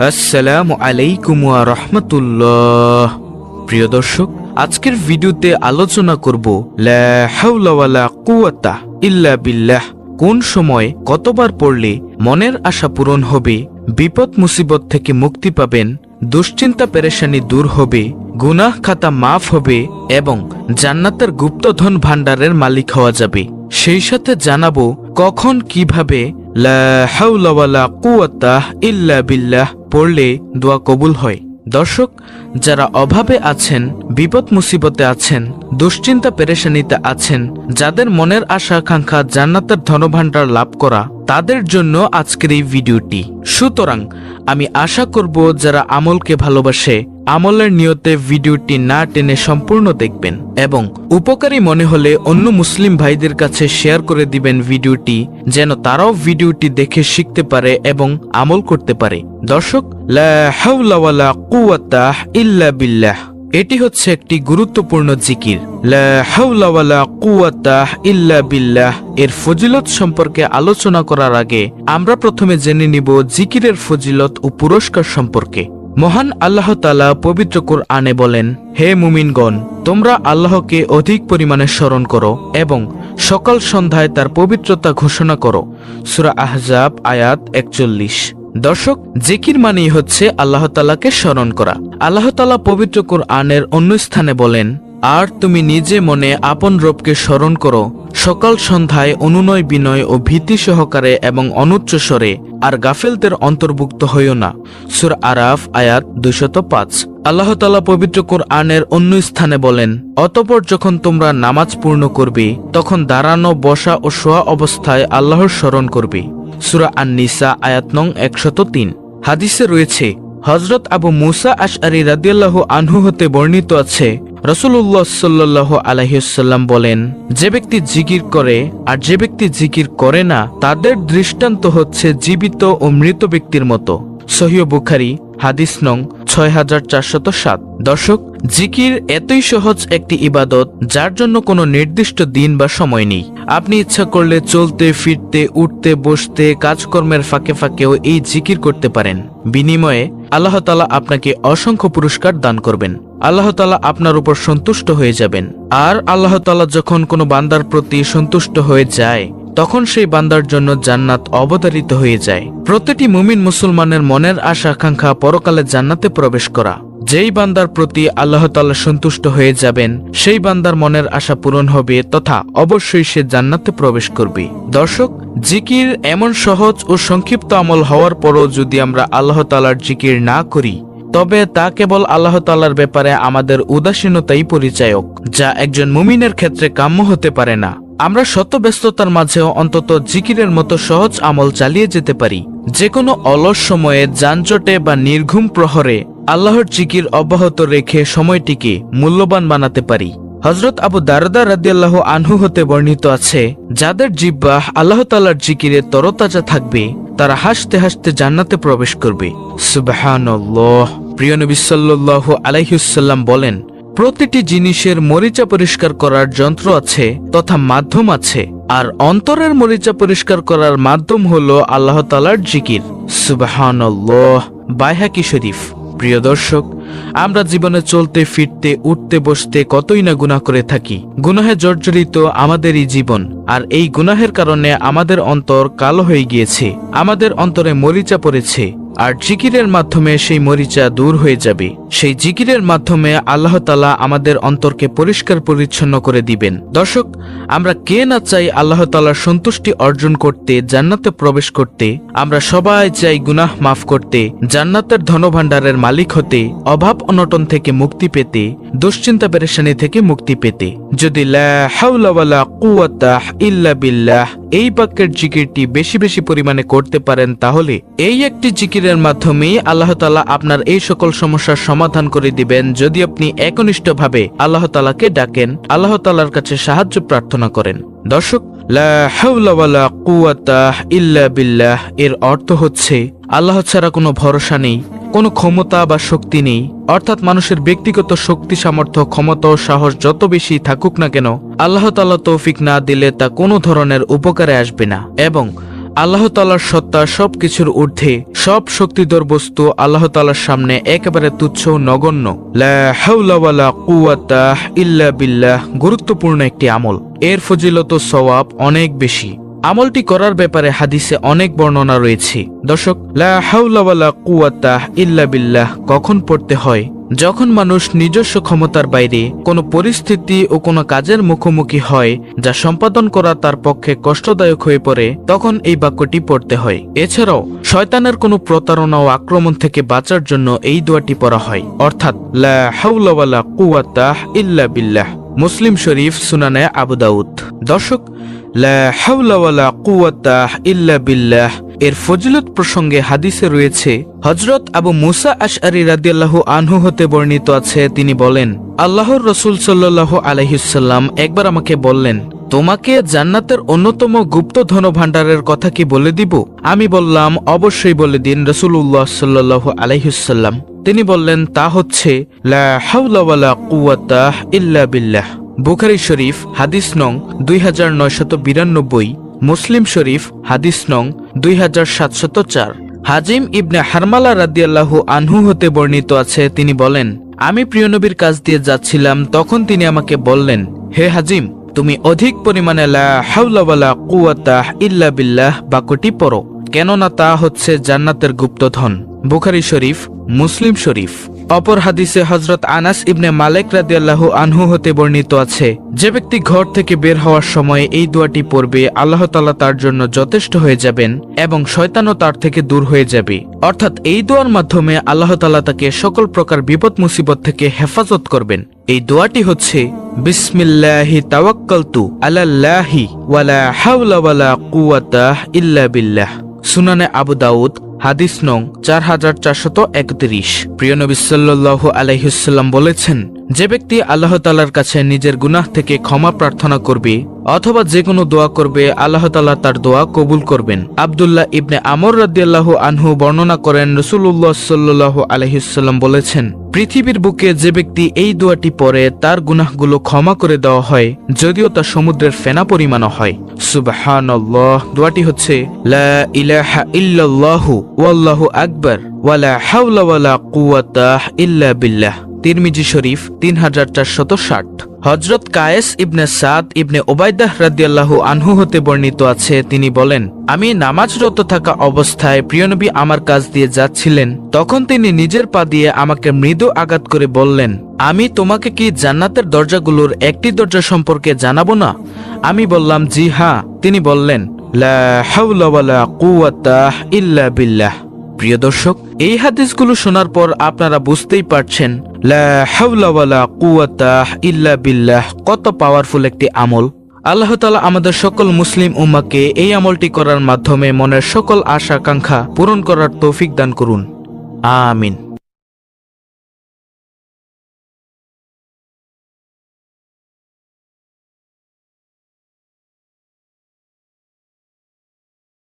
আসসালামু আলাইকুম ওয়া রাহমাতুল্লাহ। প্রিয় দর্শক, আজকের ভিডিওতে আলোচনা করব লা হাওলা ওয়ালা কুওয়াতা ইল্লা বিল্লাহ। কোন সময় কতবার পড়লে মনের আশা পূরণ হবে, বিপদ মুসিবত থেকে মুক্তি পাবেন, দুশ্চিন্তা পেরেশানি দূর হবে, গুনাহ খাতা মাফ হবে এবং জান্নাতের গুপ্তধন ভাণ্ডারের মালিক হওয়া যাবে। সেই সাথে জানাবো কখন কিভাবে লা হাওলা ওয়ালা কুওয়াতা ইল্লা বিল্লাহ পড়লে দোয়া কবুল হয়। দর্শক, যারা অভাবে আছেন, বিপদ মুসিবতে আছেন, দুশ্চিন্তা পেরেশানিতে আছেন, যাদের মনের আশা আকাঙ্ক্ষা জান্নাতের ধনভাণ্ডার লাভ করা, তাদের জন্য আজকের এই ভিডিওটি। সুতরাং আমি আশা করব যারা আমলকে ভালোবাসে, আমলের নিয়তে ভিডিওটি না টেনে সম্পূর্ণ দেখবেন এবং উপকারী মনে হলে অন্য মুসলিম ভাইদের কাছে শেয়ার করে দিবেন ভিডিওটি, যেন তারাও ভিডিওটি দেখে শিখতে পারে এবং আমল করতে পারে। দর্শক, লা হাওলা ওয়ালা কুওয়াতা ইল্লা বিল্লাহ এটি হচ্ছে একটি গুরুত্বপূর্ণ জিকির। লা হাওলা ওয়ালা কুওয়াতা ইল্লা বিল্লাহ এর ফজিলত সম্পর্কে আলোচনা করার আগে আমরা প্রথমে জেনে নিব জিকিরের ফজিলত ও পুরস্কার সম্পর্কে। মহান আল্লাহ তাআলা পবিত্র কুরআনে বলেন, হে মুমিনগণ, তোমরা আল্লাহকে অধিক পরিমাণে স্মরণ করো এবং সকাল সন্ধ্যায় তার পবিত্রতা ঘোষণা করো। সূরা আহজাব আয়াত 41। দর্শক, জিকির মানেই হচ্ছে আল্লাহ তাআলাকে স্মরণ করা। আল্লাহ তাআলা পবিত্র কুরআনের অন্য স্থানে বলেন, আর তুমি নিজে মনে আপন রবকে স্মরণ করো সকাল সন্ধ্যায় অনুনয় বিনয় ও ভীতি সহকারে এবং অনুচ্চ স্বরে, আর গাফেলদের অন্তর্ভুক্ত হইও না। সূরা আরাফ আয়াত 205। আল্লাহ তাআলা পবিত্র কুরআনের অন্য স্থানে বলেন, অতঃপর যখন তোমরা নামাজ পূর্ণ করবে তখন দাঁড়ানো, বসা ও শোয়া অবস্থায় আল্লাহর স্মরণ করবে। সূরা আন-নিসা আয়াত নং 103। হাদিসে রয়েছে, হযরত আবু মুসা আশআরী রাদিয়াল্লাহু আনহু হতে বর্ণিত আছে, রাসূলুল্লাহ সাল্লাল্লাহু আলাইহি ওয়াসাল্লাম বলেন, যে ব্যক্তি জিকির করে আর যে ব্যক্তি জিকির করে না, তাদের দৃষ্টান্ত হচ্ছে জীবিত ও মৃত ব্যক্তির মতো। সহিহ বুখারী হাদিস নং 6407। দর্শক, জিকির এতই সহজ একটি ইবাদত যার জন্য কোনো নির্দিষ্ট দিন বা সময় নেই। আপনি ইচ্ছা করলে চলতে ফিরতে, উঠতে বসতে, কাজকর্মের ফাঁকে ফাঁকেও এই জিকির করতে পারেন। বিনিময়ে আল্লাহ তাআলা আপনাকে অসংখ্য পুরস্কার দান করবেন। আল্লাহ তাআলা আপনার উপর সন্তুষ্ট হয়ে যাবেন। আর আল্লাহ তাআলা যখন কোনো বান্দার প্রতি সন্তুষ্ট হয়ে যায়, তখন সেই বান্দার জন্য জান্নাত অবধারিত হয়ে যায়। প্রতিটি মুমিন মুসলমানের মনের আশা আকাঙ্ক্ষা পরকালে জান্নাতে প্রবেশ করা। যেই বান্দার প্রতি আল্লাহ তাআলা সন্তুষ্ট হয়ে যাবেন, সেই বান্দার মনের আশা পূরণ হবে তথা অবশ্যই সে জান্নাতে প্রবেশ করবে। দর্শক, জিকির এমন সহজ ও সংক্ষিপ্ত আমল হওয়ার পরও যদি আমরা আল্লাহ তাআলার জিকির না করি, তবে তা কেবল আল্লাহ তাআলার ব্যাপারে আমাদের উদাসীনতাই পরিচায়ক, যা একজন মুমিনের ক্ষেত্রে কাম্য হতে পারে না। আমরা শত ব্যস্ততার মাঝেও অন্তত জিকিরের মতো সহজ আমল চালিয়ে যেতে পারি। যে কোনো অলস সময়ে, যানজটে বা নির্ঘুম প্রহরে আল্লাহর জিকির অব্যাহত রেখে সময়টিকে মূল্যবান বানাতে পারি। হযরত আবু দারদা রাদিয়াল্লাহু আনহু হতে বর্ণিত আছে, যাদের জিহ্বা আল্লাহ তাআলার জিকিরে তরতাজা থাকবে, তারা হাসতে হাসতে জান্নাতে প্রবেশ করবে। সুবহানাল্লাহ। প্রিয় নবী সাল্লাল্লাহু আলাইহি ওয়াসাল্লাম বলেন, প্রতিটি জিনিসের মরিচা পরিষ্কার করার যন্ত্র আছে তথা মাধ্যম আছে, আর অন্তরের মরিচা পরিষ্কার করার মাধ্যম হলো আল্লাহ তাআলার জিকির। সুবহানাল্লাহ। বাইহাকি শরীফ। প্রিয় দর্শক, আমরা জীবনে চলতে ফিরতে, উঠতে বসতে কতই না গুনাহ করে থাকি। গুনাহে জর্জরিত আমাদেরই জীবন, আর এই গুনাহের কারণে আমাদের অন্তর কালো হয়ে গিয়েছে, আমাদের অন্তরে মরিচা পড়েছে। আর জিকিরের মাধ্যমে সেই মরিচা দূর হয়ে যাবে। সেই জিকিরের মাধ্যমে আল্লাহ তাআলা আমাদের অন্তরকে পরিষ্কার পরিচ্ছন্ন করে দিবেন। দর্শক, আমরা কে না চাই আল্লাহ তাআলার সন্তুষ্টি অর্জন করতে, জান্নাতে প্রবেশ করতে। আমরা সবাই চাই গুনাহ মাফ করতে, জান্নাতের ধনভাণ্ডারের মালিক হতে, অভাব অনটন থেকে মুক্তি পেতে, দুশ্চিন্তা পেরেশানি থেকে মুক্তি পেতে। যদি লা হাওলা ওয়ালা কুওয়াতা ইল্লা বিল্লাহ এই বাক্যের জিকিরটি বেশি বেশি পরিমাণে করতে পারেন, তাহলে এই একটি জিকিরের মাধ্যমেই আল্লাহ তাআলা আপনার এই সকল সমস্যার সমাধান করে দিবেন, যদি আপনি একনিষ্ঠভাবে আল্লাহ তাআলাকে ডাকেন, আল্লাহ তাআলার কাছে সাহায্য প্রার্থনা করেন। দর্শক, লা হাওলা ওয়ালা কুওয়াতা ইল্লা বিল্লাহ এর অর্থ হচ্ছে আল্লাহ ছাড়া কোনো ভরসা নেই, কোনো ক্ষমতা বা শক্তি নেই। অর্থাৎ মানুষের ব্যক্তিগত শক্তি, সামর্থ্য, ক্ষমতা ও সাহস যত বেশি থাকুক না কেন, আল্লাহ তাআলা তৌফিক না দিলে তা কোনো ধরনের উপকারে আসবে না। এবং আল্লাহ তাআলার সত্তা সবকিছুর ঊর্ধ্বে, সব শক্তিধর বস্তু আল্লাহ তাআলার সামনে একেবারে তুচ্ছ ও নগণ্য। লা হাওলা ওয়ালা কুওয়াতা ইল্লা বিল্লাহ গুরুত্বপূর্ণ একটি আমল। এর ফজিলত ও সওয়াব অনেক বেশি। আমলটি করার ব্যাপারে হাদিসে অনেক বর্ণনা রয়েছে। দর্শক, লা হাওলা ওয়ালা কুওয়াতা ইল্লা বিল্লাহ কখন পড়তে হয়? যখন মানুষ নিজস্ব ক্ষমতার বাইরে কোনো পরিস্থিতি ও কোনো কাজের মুখোমুখি হয় যা সম্পাদন করা তার পক্ষে কষ্টদায়ক হয়ে পড়ে, তখন এই বাক্যটি পড়তে হয়। এছাড়াও শয়তানের কোনো প্রতারণা ও আক্রমণ থেকে বাঁচার জন্য এই দোয়াটি পড়া হয়, অর্থাৎ লা হাওলা ওয়ালা কুওয়াতা ইল্লা বিল্লাহ। মুসলিম শরীফ, সুনানে আবু দাউদ। দর্শক, লা হাওলা ওয়ালা কুওয়াতা ইল্লা বিল্লাহ এর ফজিলত প্রসঙ্গে হাদিসে রয়েছে, হযরত আবু মুসা আশআরী রাদিয়াল্লাহু আনহু হতে বর্ণিত আছে, তিনি বলেন, আল্লাহর রাসূল সাল্লাল্লাহু আলাইহি ওয়াসাল্লাম একবার আমাকে বললেন, তোমাকে জান্নাতের অন্যতম গুপ্ত ধনভাণ্ডারের কথা কি বলে দিব? আমি বললাম, অবশ্যই বলে দিন রাসূলুল্লাহ সাল্লাল্লাহু আলাইহি ওয়াসাল্লাম। তিনি বললেন, তা হচ্ছে লা হাওলা ওয়ালা কুওয়াতা ইল্লা বিল্লাহ। বুখারী শরীফ, হাদিস নং 2992, মুসলিম শরীফ, হাদিস নং 2704। হাজিম ইবনে হারমালা রাদিয়াল্লাহু আনহু হতে বর্ণিত আছে, তিনি বলেন, আমি প্রিয় নবীর কাছ দিয়ে যাচ্ছিলাম, তখন তিনি আমাকে বললেন, হে হাজিম, তুমি অধিক পরিমাণে লা হাওলা ওয়ালা কুওয়াতা ইল্লা বিল্লাহ বাক্যটি পড়ো, কেননা তা হচ্ছে জান্নাতের গুপ্তধন। বুখারী শরীফ, মুসলিম শরীফ। অপর হাদিসে হযরত আনাস ইবনে মালিক রাদিয়াল্লাহু আনহু হতে বর্ণিত আছে, যে ব্যক্তি ঘর থেকে বের হওয়ার সময় এই দোয়াটি পড়বে, আল্লাহ তাআলা তার জন্য যথেষ্ট হয়ে যাবেন এবং শয়তানও তার থেকে দূর হয়ে যাবে। অর্থাৎ এই দোয়ার মাধ্যমে আল্লাহ তাআলা তাকে সকল প্রকার বিপদ মুসিবত থেকে হেফাজত করবেন। এই দোয়াটি হচ্ছে, বিসমিল্লাহি তাওয়াক্কালতু আলাল্লাহি ওয়ালা হাওলা ওয়ালা কুওয়াতা ইল্লা বিল্লাহ। সুনানে আবু দাউদ, হাদিস নং 4431। প্রিয় নবী সাল্লাল্লাহু আলাইহি ওয়াসাল্লাম বলেছেন, যে ব্যক্তি আল্লাহ তাআলার কাছে নিজের গুনাহ থেকে ক্ষমা প্রার্থনা করবে অথবা যে কোনো দোয়া করবে, আল্লাহ তাআলা তার দোয়া কবুল করবেন। আব্দুল্লাহ ইবনে আমর রাদিয়াল্লাহু আনহু বর্ণনা করেন, রাসূলুল্লাহ সাল্লাল্লাহু আলাইহি ওয়াসাল্লাম বলেছেন, পৃথিবীর বুকে যে ব্যক্তি এই দোয়াটি পড়ে তার গুনাহগুলো ক্ষমা করে দেওয়া হয়, যদিও তা সমুদ্রের ফেনা পরিমাণও হয়। সুবহানাল্লাহ। দোয়াটি হচ্ছে, লা ইলাহা ইল্লাল্লাহু ওয়াল্লাহু আকবার ওয়ালা হাওলা ওয়ালা কুওয়াতা ইল্লা বিল্লাহ। তিরমিজি শরীফ, 3460। হযরত কায়েস ইবনে সাদ ইবনে ওবাইদাহ রাদিয়াল্লাহু আনহু হতে বর্ণিত আছে, তিনি বলেন, আমি নামাজরত থাকা অবস্থায় প্রিয়নবী আমার কাছ দিয়ে যাচ্ছিলেন, তখন তিনি নিজের পা দিয়ে আমাকে মৃদু আঘাত করে বললেন, আমি তোমাকে কি জান্নাতের দরজাগুলোর একটি দরজা সম্পর্কে জানাবো না? আমি বললাম, জি হ্যাঁ। তিনি বললেন, লা হাওলা ওয়ালা কুওয়াতা ইল্লা বিল্লাহ। প্রিয় দর্শক, এই হাদিসগুলো শোনার পর আপনারা বুঝতেই পারছেন লা হাওলা ওয়ালা কুওয়াতা ইল্লা বিল্লাহ কত পাওয়ারফুল একটি আমল। আল্লাহ তাআলা আমাদের সকল মুসলিম উম্মাহকে এই আমলটি করার মাধ্যমে মনের সকল আশা আকাঙ্ক্ষা পূরণ করার তৌফিক দান করুন। আমিন।